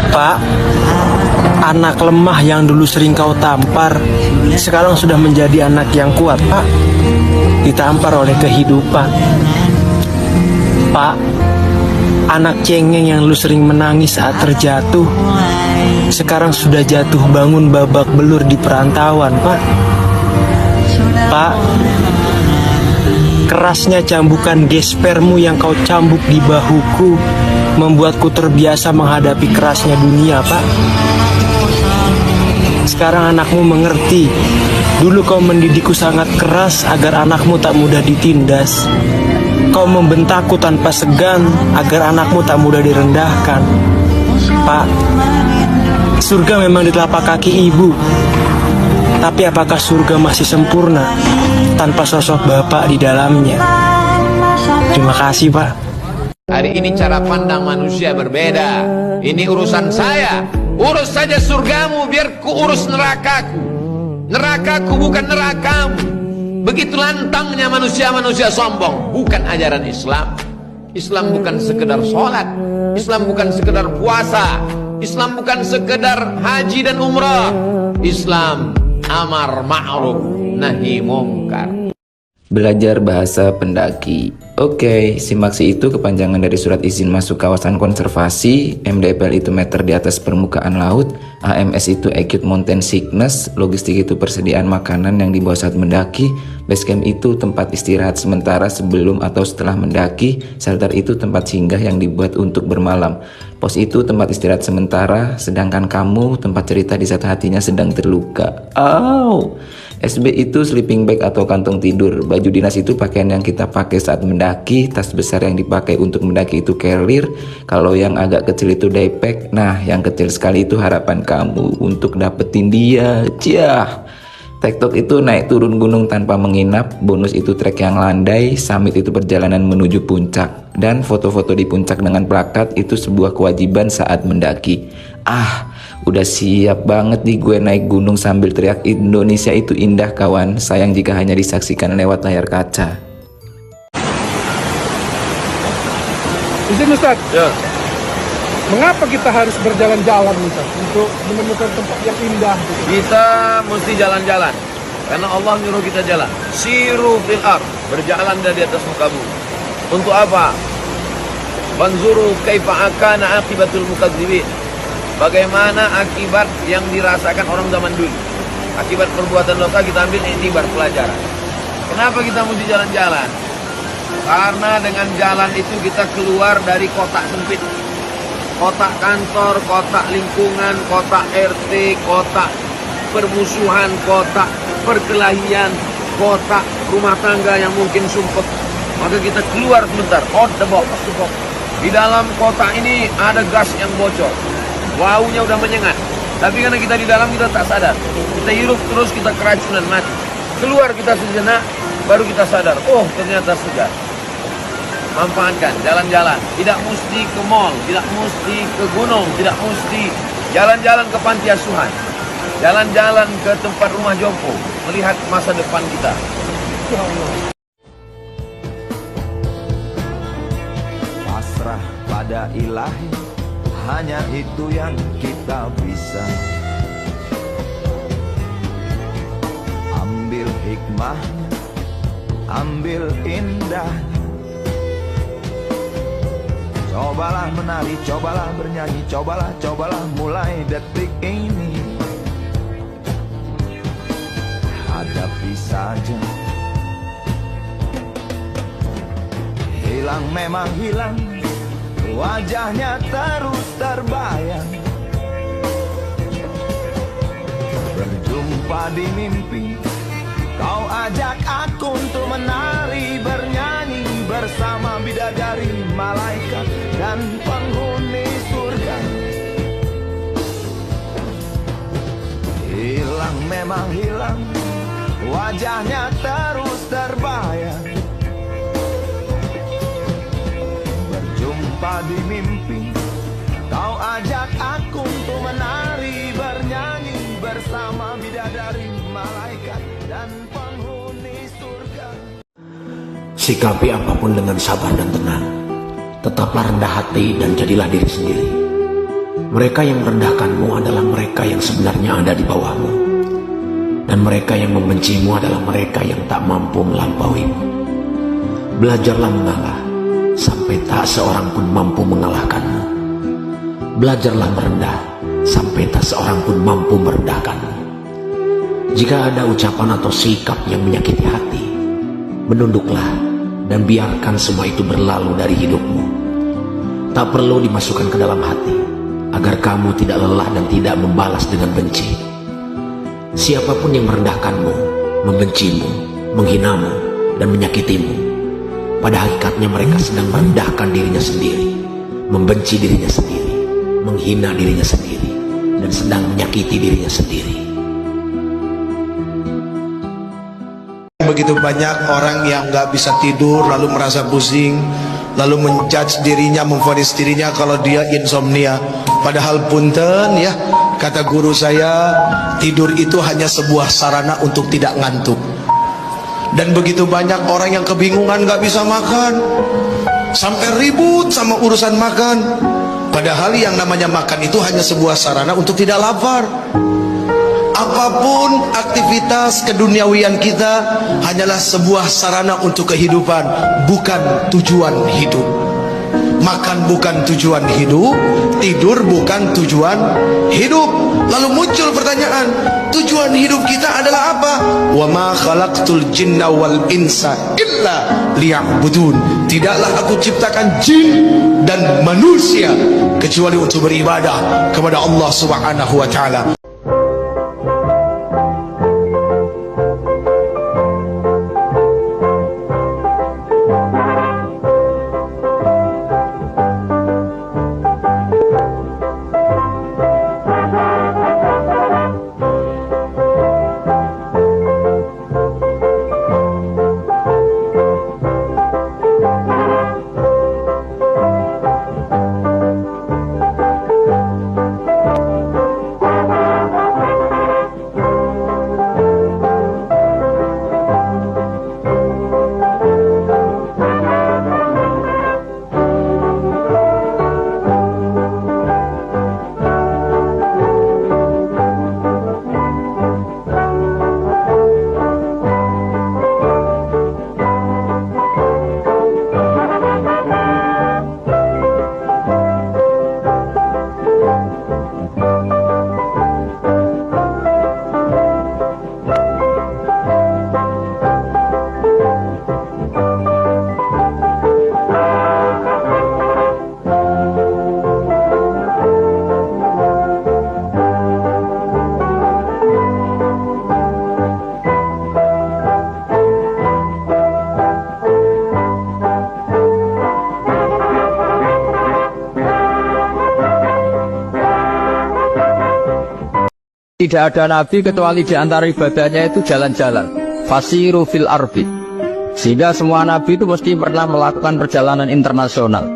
Pak, anak lemah yang dulu sering kau tampar, sekarang sudah menjadi anak yang kuat, Pak. Ditampar oleh kehidupan. Pak, anak cengeng yang dulu sering menangis saat terjatuh, sekarang sudah jatuh bangun babak belur di perantauan, Pak. Pak, kerasnya cambukan gespermu yang kau cambuk di bahuku membuatku terbiasa menghadapi kerasnya dunia, Pak. Sekarang anakmu mengerti. Dulu kau mendidikku sangat keras agar anakmu tak mudah ditindas. Kau membentakku tanpa segan agar anakmu tak mudah direndahkan. Pak, surga memang di telapak kaki ibu. Tapi apakah surga masih sempurna tanpa sosok bapak di dalamnya? Terima kasih, Pak. Hari ini cara pandang manusia berbeda. Ini urusan saya. Urus saja surgamu, biar ku urus nerakaku. Nerakaku bukan nerakamu. Begitu lantangnya manusia-manusia sombong. Bukan ajaran Islam. Islam bukan sekedar sholat. Islam bukan sekedar puasa. Islam bukan sekedar haji dan umrah. Islam amar ma'ruf nahi mungkar. Belajar bahasa pendaki. Oke, simaksi itu kepanjangan dari surat izin masuk kawasan konservasi. MDPL itu meter di atas permukaan laut. AMS itu acute mountain sickness. Logistik itu persediaan makanan yang dibawa saat mendaki. Basecamp itu tempat istirahat sementara sebelum atau setelah mendaki. Shelter itu tempat singgah yang dibuat untuk bermalam. Pos itu tempat istirahat sementara, sedangkan kamu tempat cerita di saat hatinya sedang terluka. SB itu sleeping bag atau kantong tidur. Baju dinas itu pakaian yang kita pakai saat mendaki. Tas besar yang dipakai untuk mendaki itu carrier. Kalau yang agak kecil itu daypack. Nah, yang kecil sekali itu harapan kamu untuk dapetin dia. Ciah. TikTok itu naik turun gunung tanpa menginap. Bonus itu trek yang landai. Summit itu perjalanan menuju puncak. Dan foto-foto di puncak dengan plakat itu sebuah kewajiban saat mendaki. Udah siap banget nih gue naik gunung sambil teriak Indonesia itu indah kawan. Sayang jika hanya disaksikan lewat layar kaca. Izin Ustaz. Ya. Mengapa kita harus berjalan-jalan Ustaz untuk menemukan tempat yang indah? Kita mesti jalan-jalan karena Allah nyuruh kita jalan. Siru fil ard, berjalan dari atas muka bumi. Untuk apa? Wanzuru kaifa akana akibatul mukadzibin. Bagaimana akibat yang dirasakan orang zaman dulu. Akibat perbuatan dosa kita ambil iktibar pelajaran. Kenapa kita mesti jalan-jalan? Karena dengan jalan itu kita keluar dari kotak sempit. Kotak kantor, kotak lingkungan, kotak RT, kotak permusuhan, kotak perkelahian, kotak rumah tangga yang mungkin sumpek. Maka kita keluar sebentar, out the box. Di dalam kotak ini ada gas yang bocor. Waunya udah menyengat. Tapi karena kita di dalam kita tak sadar. Kita hirup terus kita keracunan mati. Keluar kita sejenak baru kita sadar. Oh ternyata segar. Manfaatkan jalan-jalan. Tidak mesti ke mall, tidak mesti ke gunung, tidak mesti jalan-jalan ke panti asuhan. Jalan-jalan ke tempat rumah jompo. Melihat masa depan kita. Pasrah pada ilahi. Hanya itu yang kita bisa. Ambil hikmahnya, ambil indahnya. Cobalah menari, cobalah bernyanyi, cobalah mulai detik ini. Hadapi saja. Hilang memang hilang, wajahnya terus terbayang. Berjumpa di mimpi, kau ajak aku untuk menari, bernyanyi bersama bidadari, malaikat dan penghuni surga. Hilang memang hilang, wajahnya terus terbayang. Berjumpa di mimpi, kau ajak aku untuk menari, bernyanyi bersama bidadari, malaikat dan penghuni surga. Sikapi apapun dengan sabar dan tenang. Tetaplah rendah hati dan jadilah diri sendiri. Mereka yang merendahkanmu adalah mereka yang sebenarnya ada di bawahmu. Dan mereka yang membencimu adalah mereka yang tak mampu melampauimu. Belajarlah mengalah, sampai tak seorang pun mampu mengalahkanmu. Belajarlah merendah, sampai tak seorang pun mampu merendahkanmu. Jika ada ucapan atau sikap yang menyakiti hati, menunduklah dan biarkan semua itu berlalu dari hidupmu. Tak perlu dimasukkan ke dalam hati, agar kamu tidak lelah dan tidak membalas dengan benci. Siapapun yang merendahkanmu, membencimu, menghinamu, dan menyakitimu, pada hakikatnya mereka sedang merendahkan dirinya sendiri, membenci dirinya sendiri, menghina dirinya sendiri, dan sedang menyakiti dirinya sendiri. Begitu banyak orang yang gak bisa tidur, lalu merasa pusing, lalu menjudge dirinya, memvonis dirinya kalau dia insomnia. Padahal punten ya, kata guru saya, tidur itu hanya sebuah sarana untuk tidak ngantuk. Dan begitu banyak orang yang kebingungan gak bisa makan, sampai ribut sama urusan makan. Padahal yang namanya makan itu hanya sebuah sarana untuk tidak lapar. Apapun aktivitas keduniawian kita hanyalah sebuah sarana untuk kehidupan, bukan tujuan hidup. Makan bukan tujuan hidup, tidur bukan tujuan hidup. Lalu muncul pertanyaan, tujuan hidup kita adalah apa? Wa ma khalaqtul jinna wal insa illa liya'budun. Tidaklah aku ciptakan jin dan manusia kecuali untuk beribadah kepada Allah Subhanahu wa taala. Tidak ada nabi kecuali di antara ibadahnya itu jalan-jalan. Fasiru fil ardi. Sehingga semua nabi itu mesti pernah melakukan perjalanan internasional.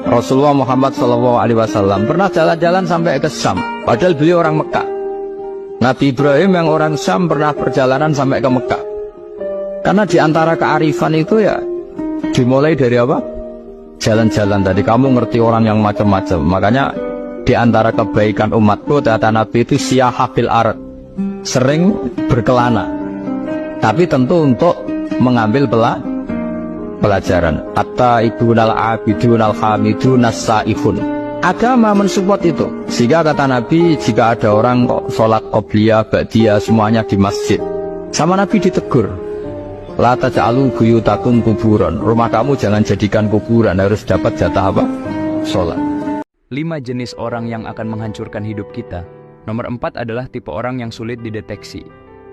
Rasulullah Muhammad SAW pernah jalan-jalan sampai ke Syam, padahal beliau orang Mekah. Nabi Ibrahim yang orang Syam pernah perjalanan sampai ke Mekah. Karena di antara kearifan itu ya dimulai dari apa? Jalan-jalan. Tadi kamu ngerti orang yang macam-macam. Makanya di antara kebaikan umatku, kata Nabi itu siyahah fil ard, sering berkelana, tapi tentu untuk mengambil pelajaran. At-taibunal abidunal hamidunas saihun. Agama mensupport itu. Sehingga kata Nabi, jika ada orang kok sholat qobliyah, ba'diyah semuanya di masjid, sama Nabi ditegur, la taj'alu buyutakum kuburan. Rumah kamu jangan jadikan kuburan, harus dapat jatah apa? Sholat. 5 jenis orang yang akan menghancurkan hidup kita. Nomor 4 adalah tipe orang yang sulit dideteksi.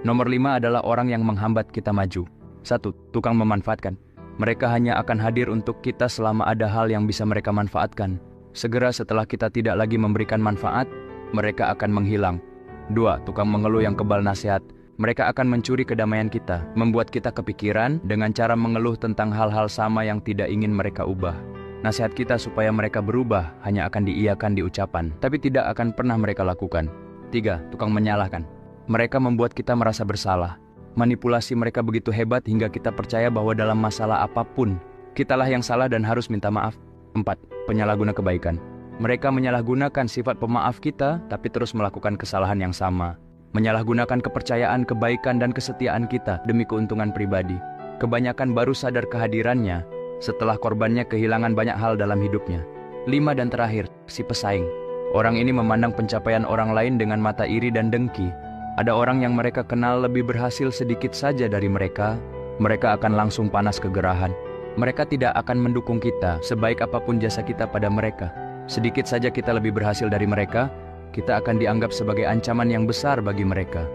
Nomor 5 adalah orang yang menghambat kita maju. 1. Tukang memanfaatkan. Mereka hanya akan hadir untuk kita selama ada hal yang bisa mereka manfaatkan. Segera setelah kita tidak lagi memberikan manfaat, mereka akan menghilang. 2. Tukang mengeluh yang kebal nasihat. Mereka akan mencuri kedamaian kita, membuat kita kepikiran dengan cara mengeluh tentang hal-hal sama yang tidak ingin mereka ubah. Nasihat kita supaya mereka berubah hanya akan diiyakan di ucapan, tapi tidak akan pernah mereka lakukan. 3. Tukang menyalahkan. Mereka membuat kita merasa bersalah. Manipulasi mereka begitu hebat hingga kita percaya bahwa dalam masalah apapun, kitalah yang salah dan harus minta maaf. 4. Penyalahguna kebaikan. Mereka menyalahgunakan sifat pemaaf kita, tapi terus melakukan kesalahan yang sama. Menyalahgunakan kepercayaan, kebaikan, dan kesetiaan kita demi keuntungan pribadi. Kebanyakan baru sadar kehadirannya setelah korbannya kehilangan banyak hal dalam hidupnya. 5 dan terakhir, si pesaing. Orang ini memandang pencapaian orang lain dengan mata iri dan dengki. Ada orang yang mereka kenal lebih berhasil sedikit saja dari mereka akan langsung panas kegerahan. Mereka tidak akan mendukung kita sebaik apapun jasa kita pada mereka. Sedikit saja kita lebih berhasil dari mereka, kita akan dianggap sebagai ancaman yang besar bagi mereka.